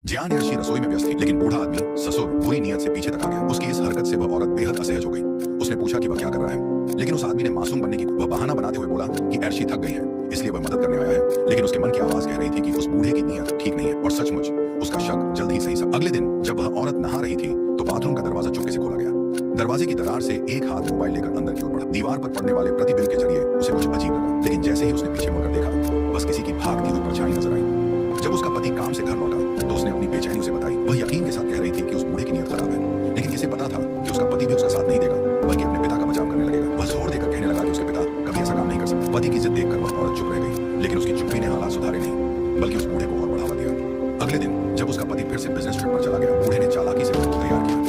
जियान अर्शी रसोई में व्यस्त थी, लेकिन बूढ़ा आदमी ससुर बुरी नीयत से पीछे तक आ गया। उसकी इस हरकत से वह औरत बेहद असहज हो गई। उसने पूछा कि वह क्या कर रहा है, लेकिन उस आदमी ने मासूम बनने की वह बहाना बनाते हुए बोला कि अर्शी थक गई है, इसलिए वह मदद करने आया है। लेकिन उसके मन की आवाज कह रही थी कि उस बूढ़े की नीयत ठीक नहीं है, और सचमुच उसका शक जल्द ही सही सा। अगले दिन जब वह औरत नहा रही थी तो बाथरूम का दरवाजा चुपके से खोला गया। दरवाजे की दरार से एक हाथ मोबाइल लेकर अंदर की ओर बढ़ा। दीवार पर पड़ने वाले प्रतिबिंब के जरिए उसे कुछ अजीब लगा, लेकिन जैसे ही उसने पीछे मुड़कर देखा, बस किसी की भागती हुई परछाई नजर आई। जब उसका पति काम से घर लौटा तो उसने अपनी बेचैनी उसे बताई। वह यकीन के साथ कह रही थी कि उस बूढ़े की नीयत खराब है, लेकिन इसे पता था कि उसका पति भी उसका साथ नहीं देगा, बल्कि अपने पिता का बचाव करने लगेगा। वह जोर देकर कहने लगा कि उसके पिता कभी ऐसा काम नहीं कर सकते। पति की जिद देखकर वह औरत चुप रह गई, लेकिन उसकी चुप्पी ने हालात सुधारे नहीं, बल्कि उस बूढ़े को और बढ़ावा दिया। अगले दिन जब उसका पति फिर से बिजनेस ट्रिप पर चला गया, बूढ़े ने चालाकी से उसको तैयार किया।